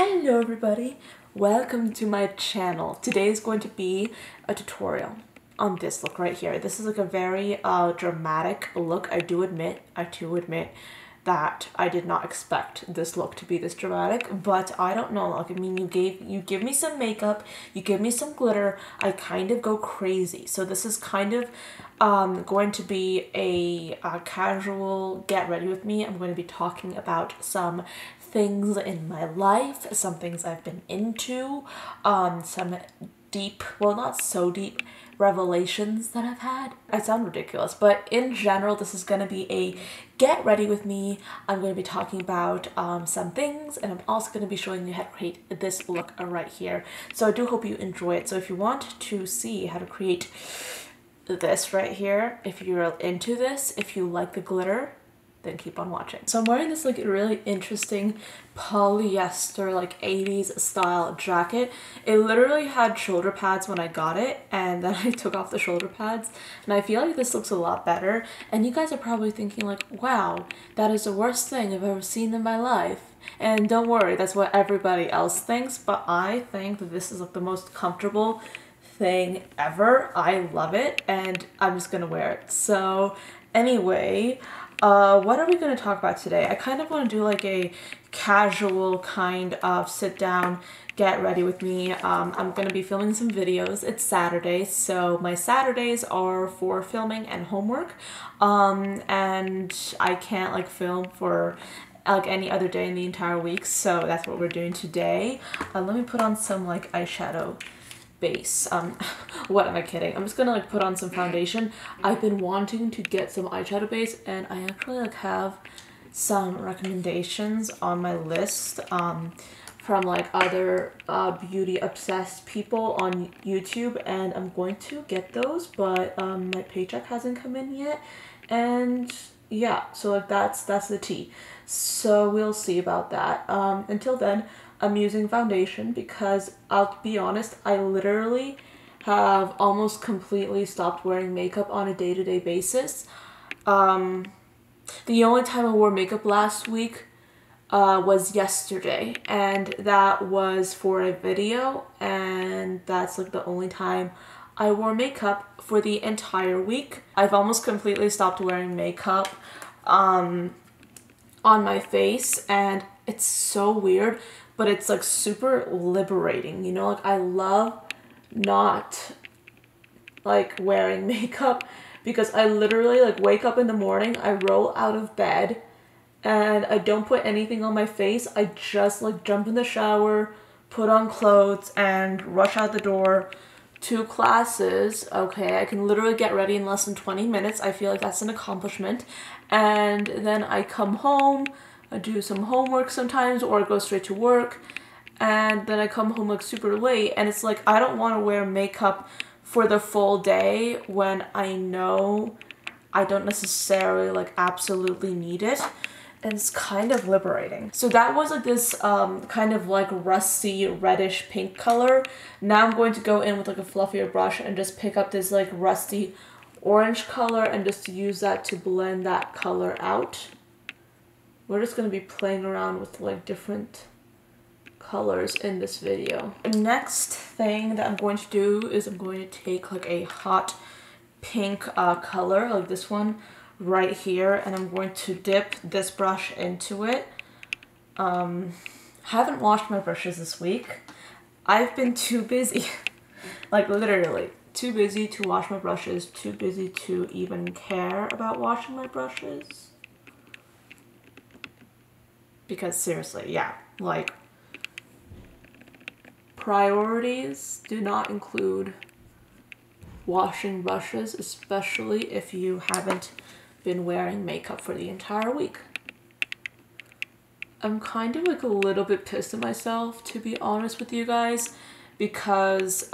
Hello everybody, welcome to my channel. Today is going to be a tutorial on this look right here. This is like a very dramatic look. I do admit that I did not expect this look to be this dramatic, but I don't know, like, I mean, you give me some makeup, you give me some glitter, I kind of go crazy. So this is kind of going to be a casual get ready with me. I'm going to be talking about some things in my life, some things I've been into, some deep, well, not so deep revelations that I've had. I sound ridiculous, but in general, this is going to be a get ready with me. I'm going to be talking about some things, and I'm also going to be showing you how to create this look right here. So I do hope you enjoy it. So if you want to see how to create this right here, if you're into this, if you like the glitter, then keep on watching. So I'm wearing this like really interesting polyester like 80s style jacket. It literally had shoulder pads when I got it, and then I took off the shoulder pads, and I feel like this looks a lot better. And you guys are probably thinking like, wow, that is the worst thing I've ever seen in my life. And don't worry, that's what everybody else thinks, but I think that this is like the most comfortable thing ever. I love it, and I'm just gonna wear it. So anyway, what are we going to talk about today? I kind of want to do like a casual kind of sit down, get ready with me. I'm going to be filming some videos. It's Saturday, so my Saturdays are for filming and homework. And I can't like film for like any other day in the entire week, so that's what we're doing today. Let me put on some like eyeshadow base. What am I kidding? I'm just gonna like put on some foundation. I've been wanting to get some eyeshadow base, and I actually like have some recommendations on my list from like other beauty obsessed people on YouTube, and I'm going to get those, but my paycheck hasn't come in yet, and yeah, so like that's the tea. So we'll see about that. Until then, I'm using foundation because I'll be honest, I literally have almost completely stopped wearing makeup on a day-to-day basis. The only time I wore makeup last week was yesterday, and that was for a video, and that's like the only time I wore makeup for the entire week. I've almost completely stopped wearing makeup on my face, and it's so weird, but it's like super liberating, you know? Like, I love not like wearing makeup because I literally like wake up in the morning, I roll out of bed, and I don't put anything on my face. I just like jump in the shower, put on clothes, and rush out the door to classes. Okay, I can literally get ready in less than 20 minutes. I feel like that's an accomplishment. And then I come home, I do some homework sometimes, or I go straight to work, and then I come home like super late, and it's like I don't want to wear makeup for the full day when I know I don't necessarily like absolutely need it, and it's kind of liberating. So that was like this kind of like rusty reddish pink color. Now I'm going to go in with like a fluffier brush and just pick up this like rusty orange color and just use that to blend that color out. We're just going to be playing around with like different colors in this video. The next thing that I'm going to do is I'm going to take like a hot pink color, like this one right here, and I'm going to dip this brush into it. Haven't washed my brushes this week. I've been too busy, like literally too busy to wash my brushes, too busy to even care about washing my brushes. Because seriously, yeah, like priorities do not include washing brushes, especially if you haven't been wearing makeup for the entire week. I'm kind of like a little bit pissed at myself, to be honest with you guys, because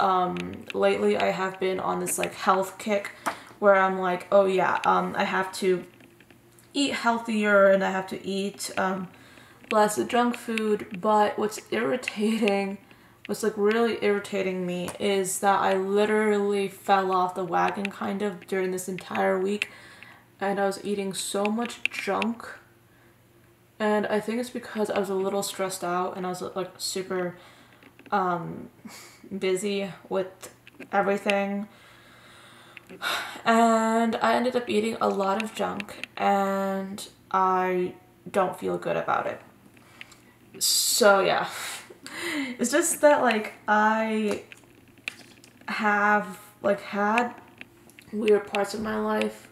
lately I have been on this like health kick where I'm like, oh yeah, I have to eat healthier and I have to eat less junk food. But what's like really irritating me is that I literally fell off the wagon kind of during this entire week, and I was eating so much junk And I think it's because I was a little stressed out and I was like super busy with everything. And I ended up eating a lot of junk and I don't feel good about it. So yeah, it's just that like I have like had weird parts of my life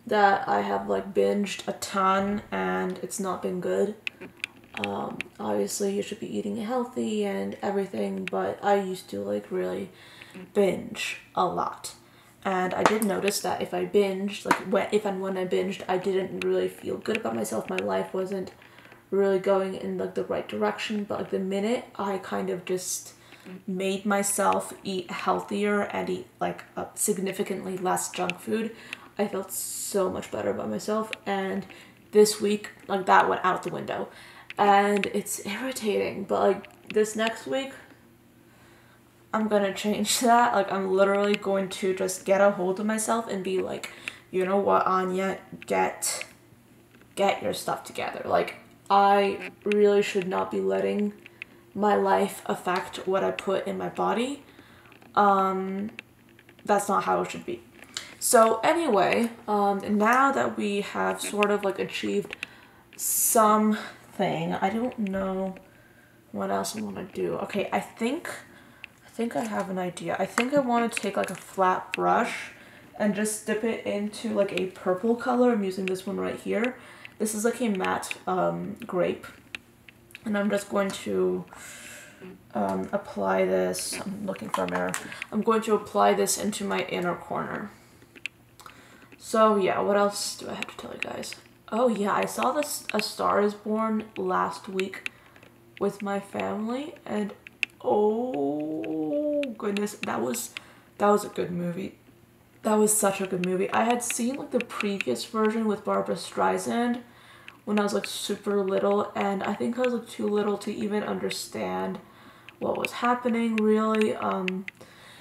that I have like binged a ton and it's not been good. Obviously you should be eating healthy and everything, but I used to like really binge a lot. And I did notice that if I binged, like if and when I binged, I didn't really feel good about myself. My life wasn't really going in like the right direction, but like the minute I kind of just made myself eat healthier and eat like significantly less junk food, I felt so much better about myself. And this week, like that went out the window. And it's irritating, but like this next week, I'm gonna change that. Like I'm literally going to just get a hold of myself and be like, you know what, Anya, get your stuff together. Like I really should not be letting my life affect what I put in my body. That's not how it should be. So anyway, now that we have sort of like achieved something, I don't know what else I want to do. Okay, I think I have an idea. I think I want to take like a flat brush and just dip it into like a purple color. I'm using this one right here. This is like a matte grape. And I'm just going to apply this. I'm looking for a mirror. I'm going to apply this into my inner corner. So yeah, what else do I have to tell you guys? Oh yeah, I saw this A Star Is Born last week with my family, and oh goodness, that was a good movie. That was such a good movie. I had seen like the previous version with Barbara Streisand when I was like super little, and I think I was like too little to even understand what was happening really.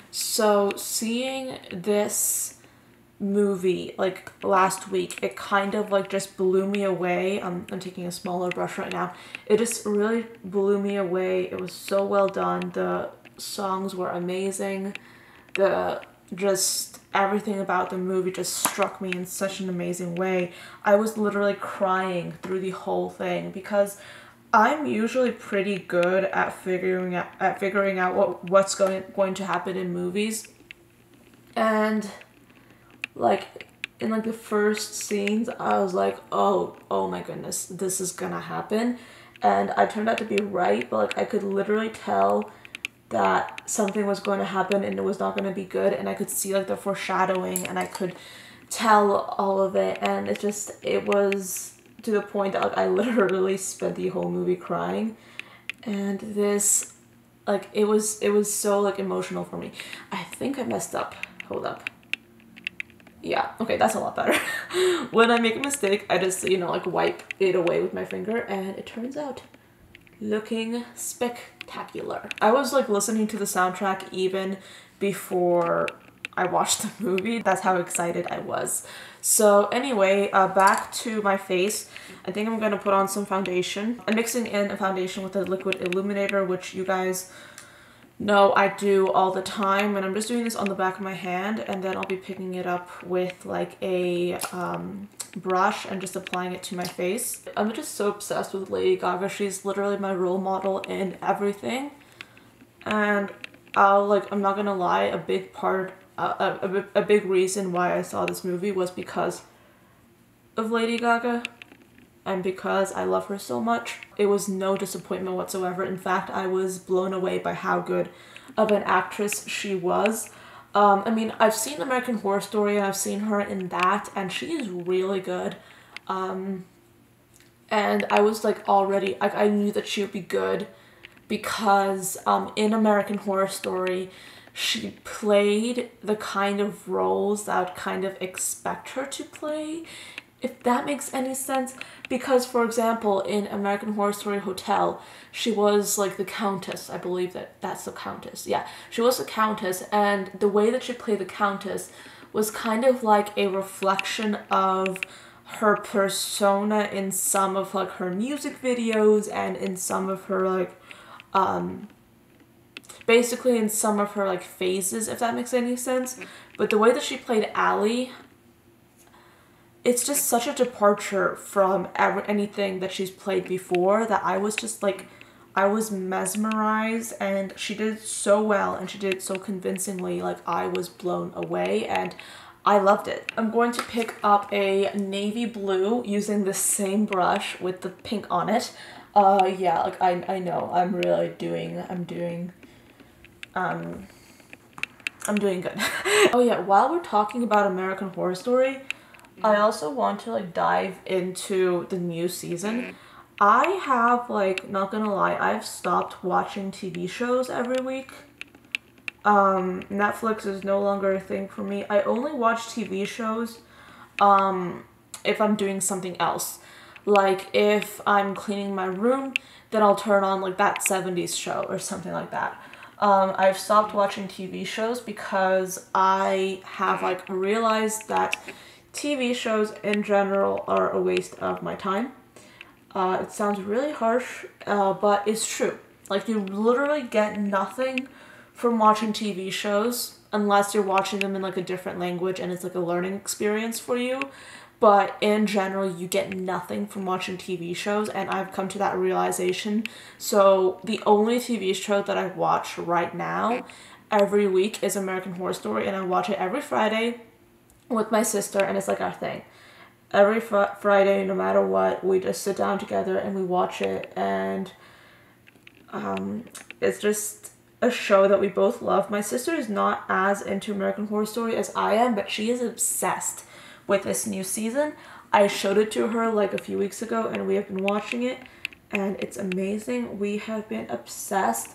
So seeing this movie like last week, it kind of like just blew me away. I'm taking a smaller brush right now. It just really blew me away. It was so well done. The songs were amazing. Just everything about the movie just struck me in such an amazing way. I was literally crying through the whole thing because I'm usually pretty good at figuring out what's going to happen in movies. And like in like the first scenes, I was like, oh my goodness, this is gonna happen. And I turned out to be right, but like I could literally tell that something was going to happen and it was not going to be good, and I could see like the foreshadowing and I could tell all of it, and it was to the point that like I literally spent the whole movie crying. And this, like, it was so like emotional for me. I think I messed up. Hold up. Yeah, okay, that's a lot better. When I make a mistake, I just, you know, like wipe it away with my finger, and it turns out looking spectacular. I was like listening to the soundtrack even before I watched the movie. That's how excited I was. So anyway, back to my face. I think I'm gonna put on some foundation. I'm mixing in a foundation with a liquid illuminator, which you guys know I do all the time, and I'm just doing this on the back of my hand, and then I'll be picking it up with like a brush and just applying it to my face. I'm just so obsessed with Lady Gaga. She's literally my role model in everything, and I'm not gonna lie, a big part, a big reason why I saw this movie was because of Lady Gaga. And because I love her so much, it was no disappointment whatsoever. In fact, I was blown away by how good of an actress she was. I mean, I've seen American Horror Story and I've seen her in that, and she is really good. And I was like already, I knew that she would be good because in American Horror Story, she played the kind of roles that I would kind of expect her to play, if that makes any sense. Because, for example, in American Horror Story Hotel, she was like the Countess. I believe that's the Countess. Yeah, she was the Countess, and the way that she played the Countess was kind of like a reflection of her persona in some of like her music videos and in some of her like basically in some of her like phases, if that makes any sense. But the way that she played Allie, it's just such a departure from anything that she's played before that I was just like, I was mesmerized, and she did it so well and she did it so convincingly. Like, I was blown away and I loved it. I'm going to pick up a navy blue using the same brush with the pink on it. Yeah, like I know I'm really doing, I'm doing good. Oh yeah, while we're talking about American Horror Story, I also want to like dive into the new season. I have, like, not gonna lie, I've stopped watching TV shows every week. Netflix is no longer a thing for me. I only watch TV shows if I'm doing something else. Like, if I'm cleaning my room, then I'll turn on like that 70s show or something like that. I've stopped watching TV shows because I have like realized that TV shows in general are a waste of my time. It sounds really harsh, but it's true. Like, you literally get nothing from watching TV shows unless you're watching them in like a different language and it's like a learning experience for you. But in general, you get nothing from watching TV shows, and I've come to that realization. So the only TV show that I watch right now every week is American Horror Story, and I watch it every Friday with my sister, and it's like our thing. Every Friday, no matter what, we just sit down together and we watch it, and it's just a show that we both love. My sister is not as into American Horror Story as I am, but she is obsessed with this new season. I showed it to her like a few weeks ago, and we have been watching it, and it's amazing. We have been obsessed.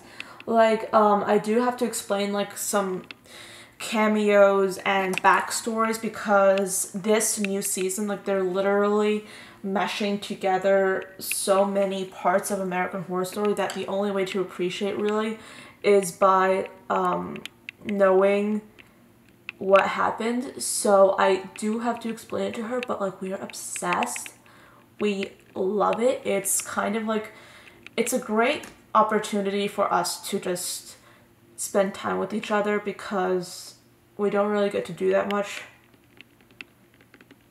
Like, I do have to explain like some cameos and backstories, because this new season, like, they're literally meshing together so many parts of American Horror Story that the only way to appreciate really is by knowing what happened. So I do have to explain it to her, but like, we are obsessed. We love it. It's kind of like, it's a great opportunity for us to just spend time with each other, because we don't really get to do that much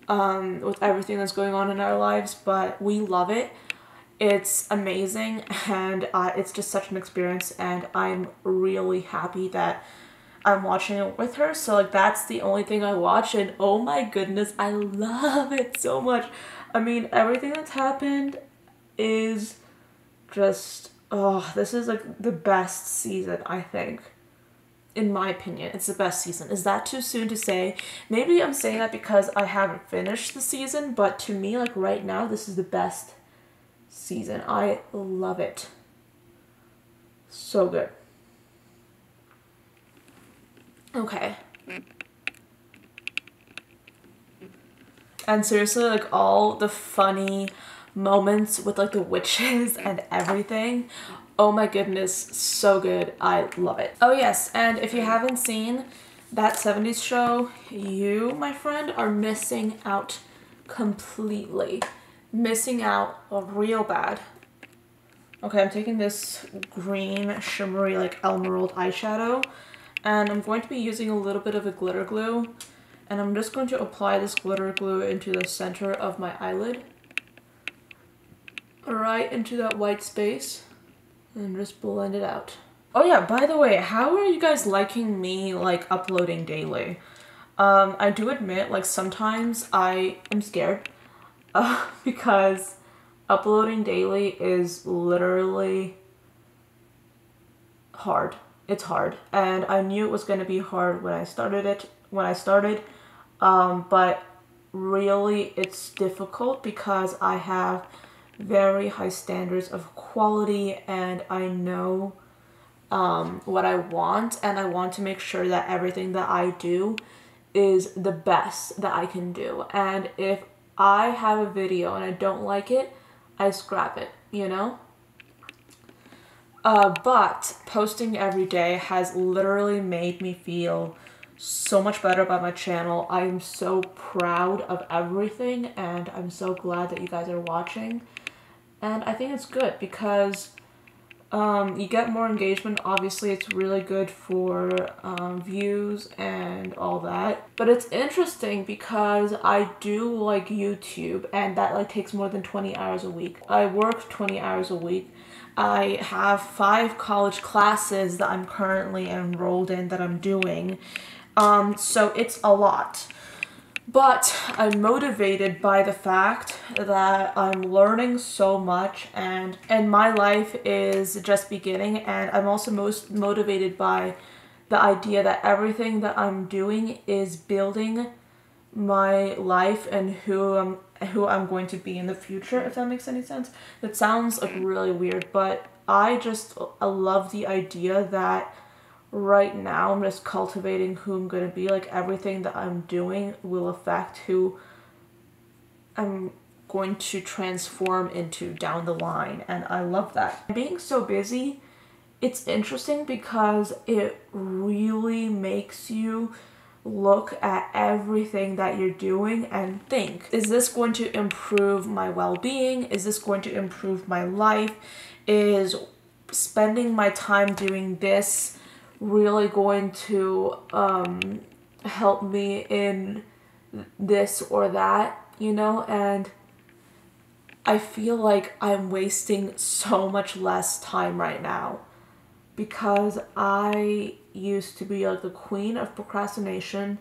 with everything that's going on in our lives, but we love it. It's amazing, and it's just such an experience, and I'm really happy that I'm watching it with her. So like, that's the only thing I watch, and oh my goodness, I love it so much. I mean, everything that's happened is just, oh, this is like the best season, I think. In my opinion, it's the best season. Is that too soon to say? Maybe I'm saying that because I haven't finished the season, but to me, like, right now, this is the best season. I love it. So good. Okay. And seriously, like, all the funny moments with like the witches and everything, oh my goodness, so good. I love it. Oh yes, and if you haven't seen that 70s show, you, my friend, are missing out completely. Missing out real bad. Okay, I'm taking this green shimmery like emerald eyeshadow, and I'm going to be using a little bit of a glitter glue, and I'm just going to apply this glitter glue into the center of my eyelid, right into that white space, and just blend it out. Oh yeah, by the way, how are you guys liking me like uploading daily? I do admit, like, sometimes I am scared because uploading daily is literally hard. It's hard, and I knew it was going to be hard when I started but really it's difficult because I have very high standards of quality, and I know what I want, and I want to make sure that everything that I do is the best that I can do. And if I have a video and I don't like it, I scrap it, you know? But posting every day has literally made me feel so much better about my channel. I am so proud of everything, and I'm so glad that you guys are watching. And I think it's good because you get more engagement. Obviously, it's really good for views and all that. But it's interesting because I do like YouTube, and that like takes more than 20 hours a week. I work 20 hours a week. I have 5 college classes that I'm currently enrolled in that I'm doing. So it's a lot. But I'm motivated by the fact that I'm learning so much, and my life is just beginning, and I'm also most motivated by the idea that everything that I'm doing is building my life and who I'm going to be in the future, if that makes any sense. That sounds like really weird, but I love the idea that right now I'm just cultivating who I'm going to be. Like, everything that I'm doing will affect who I'm going to transform into down the line, and I love that. Being so busy, it's interesting because it really makes you look at everything that you're doing and think, is this going to improve my well-being? Is this going to improve my life? Is spending my time doing this really going to help me in this or that, you know? And I feel like I'm wasting so much less time right now because I used to be like the queen of procrastination.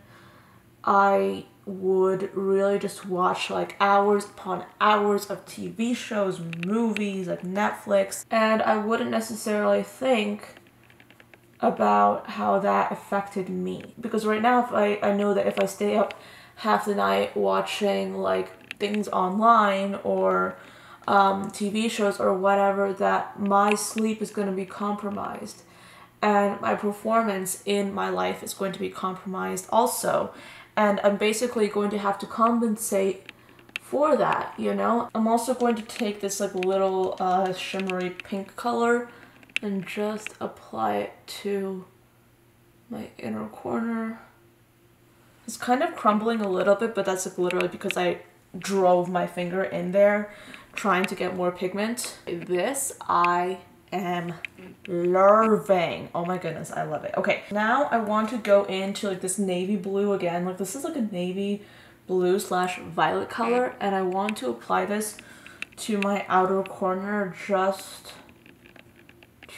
I would really just watch like hours upon hours of TV shows, movies, like Netflix, and I wouldn't necessarily think about how that affected me. Because right now, if I know that if I stay up half the night watching like things online or TV shows or whatever, that my sleep is going to be compromised and my performance in my life is going to be compromised also, and I'm basically going to have to compensate for that, you know? I'm also going to take this like little shimmery pink color and just apply it to my inner corner. It's kind of crumbling a little bit, but that's like literally because I drove my finger in there trying to get more pigment. This I am loving. Oh my goodness, I love it. Okay, now I want to go into like this navy blue again. Like, this is like a navy blue / violet color, and I want to apply this to my outer corner just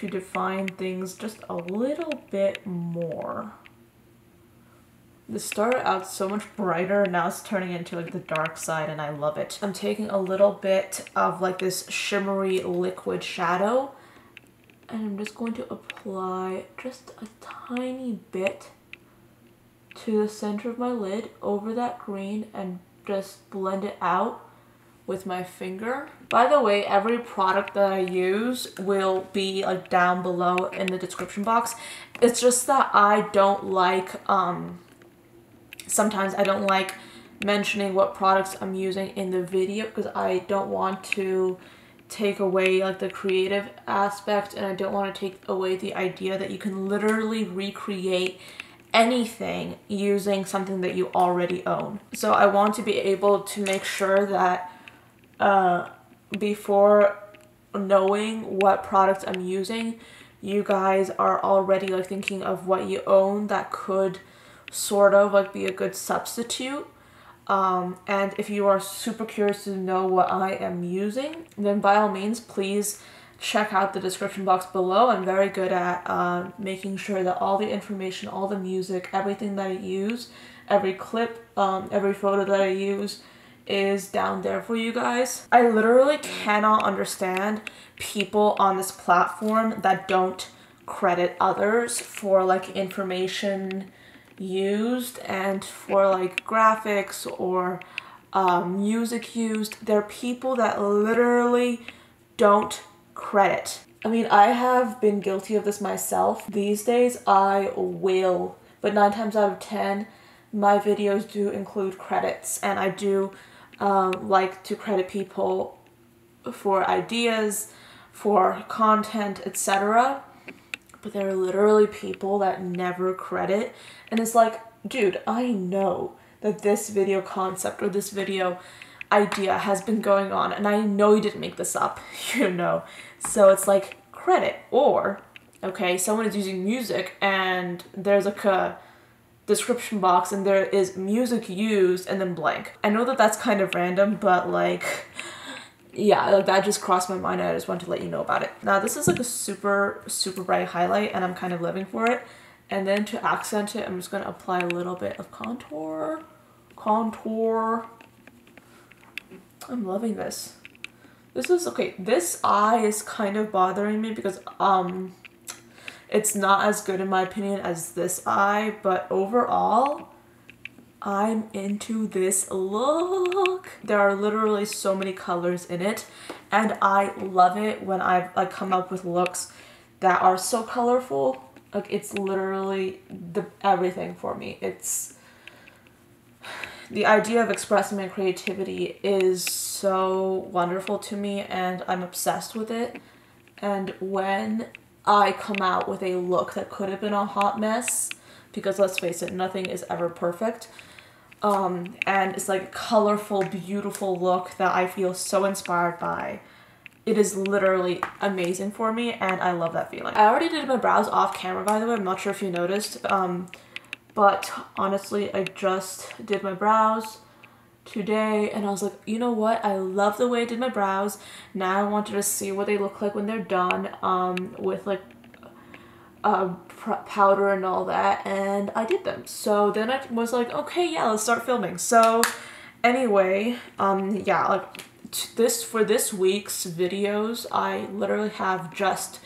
to define things just a little bit more. This started out so much brighter, now it's turning into like the dark side, and I love it. I'm taking a little bit of like this shimmery liquid shadow, and I'm just going to apply just a tiny bit to the center of my lid over that green and just blend it out with my finger. By the way, every product that I use will be like down below in the description box. It's just that I don't like, sometimes I don't like mentioning what products I'm using in the video because I don't want to take away like the creative aspect, and I don't want to take away the idea that you can literally recreate anything using something that you already own. So I want to be able to make sure that before knowing what products I'm using, you guys are already like thinking of what you own that could sort of like be a good substitute. And if you are super curious to know what I am using, then by all means, please check out the description box below. I'm very good at making sure that all the information, all the music, everything that I use, every clip, every photo that I use is down there for you guys. I literally cannot understand people on this platform that don't credit others for like information used and for like graphics or music used. There are people that literally don't credit. I mean, I have been guilty of this myself. These days I will, but 9 times out of 10 my videos do include credits, and I do like to credit people for ideas, for content, etc. But there are literally people that never credit, and it's like, dude, I know that this video concept or this video idea has been going on, and I know you didn't make this up, you know. So it's like credit. Or, okay, someone is using music and there's like a description box and there is music used and then blank. I know that that's kind of random, but like, yeah, like that just crossed my mind and I just wanted to let you know about it. Now this is like a super bright highlight and I'm kind of living for it. And then to accent it, I'm just gonna apply a little bit of contour. I'm loving this. This is, okay, this eye is kind of bothering me because it's not as good in my opinion as this eye, but overall I'm into this look. There are literally so many colors in it and I love it when I come up with looks that are so colorful. Like, it's literally everything for me. It's the idea of expressing my creativity is so wonderful to me and I'm obsessed with it. And when I come out with a look that could have been a hot mess, because let's face it, nothing is ever perfect, and it's like a colorful, beautiful look that I feel so inspired by, it is literally amazing for me and I love that feeling. I already did my brows off camera, by the way. I'm not sure if you noticed, but honestly, I just did my brows today and I was like, you know what, I love the way I did my brows. Now I wanted to see what they look like when they're done with like powder and all that, and I did them. So then I was like, okay, yeah, let's start filming. So anyway, yeah, like for this week's videos, I literally have just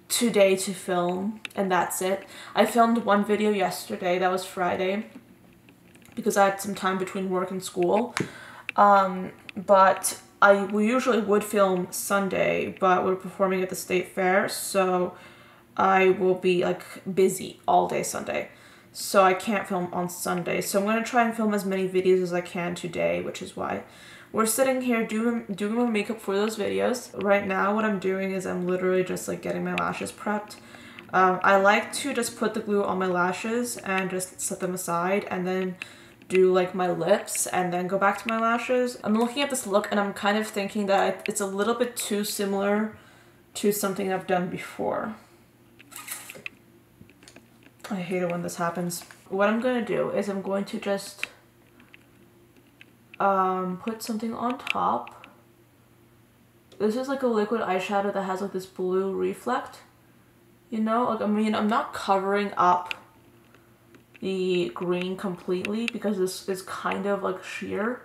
today to film and that's it. I filmed one video yesterday, that was Friday, because I had some time between work and school, but we usually would film Sunday, but we're performing at the state fair, so I will be like busy all day Sunday, so I can't film on Sunday. So I'm gonna try and film as many videos as I can today, which is why we're sitting here doing my makeup for those videos. Right now what I'm doing is I'm literally just like getting my lashes prepped. I like to just put the glue on my lashes and just set them aside and then do like my lips and then go back to my lashes. I'm looking at this look and I'm kind of thinking that it's a little bit too similar to something I've done before. I hate it when this happens. What I'm gonna do is I'm going to just put something on top. This is like a liquid eyeshadow that has like this blue reflect, you know, like, I mean, I'm not covering up the green completely because this is kind of like sheer,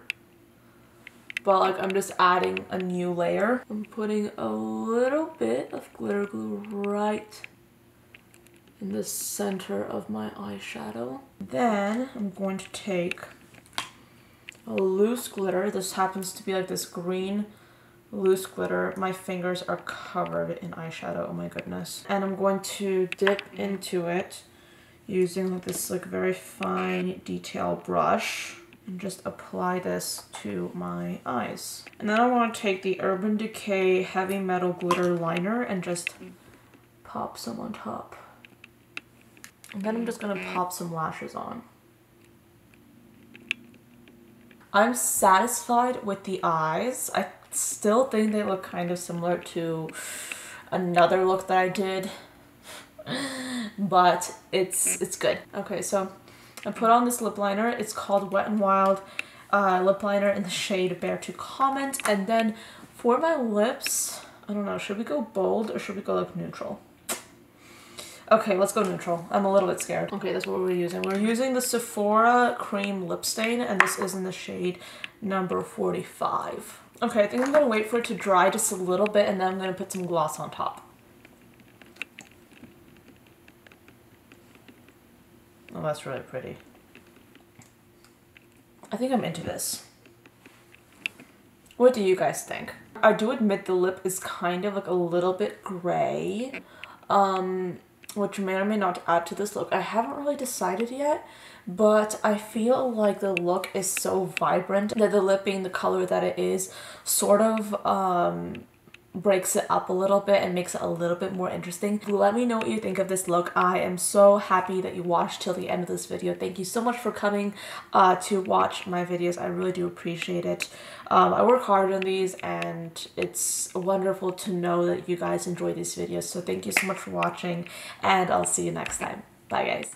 but like I'm just adding a new layer. I'm putting a little bit of glitter glue right in the center of my eyeshadow. Then I'm going to take a loose glitter. This happens to be like this green loose glitter. My fingers are covered in eyeshadow, oh my goodness. And I'm going to dip into it using like this like very fine detail brush and just apply this to my eyes. And then I want to take the Urban Decay Heavy Metal Glitter Liner and just pop some on top. And then I'm just gonna pop some lashes on. I'm satisfied with the eyes. I still think they look kind of similar to another look that I did, but it's good. Okay, so I put on this lip liner. It's called Wet n Wild lip liner in the shade Bear to Comment. And then for my lips, I don't know, should we go bold or should we go like neutral? Okay, let's go neutral. I'm a little bit scared. Okay, that's what we're using. We're using the Sephora Cream Lipstain, and this is in the shade number 45. Okay, I think I'm gonna wait for it to dry just a little bit, and then I'm gonna put some gloss on top. Oh, that's really pretty. I think I'm into this. What do you guys think? I do admit the lip is kind of like a little bit gray, which may or may not add to this look. I haven't really decided yet, but I feel like the look is so vibrant that the lip being the color that it is sort of breaks it up a little bit and makes it a little bit more interesting. Let me know what you think of this look. I am so happy that you watched till the end of this video. Thank you so much for coming to watch my videos. I really do appreciate it. I work hard on these and it's wonderful to know that you guys enjoy these videos. So thank you so much for watching and I'll see you next time. Bye guys.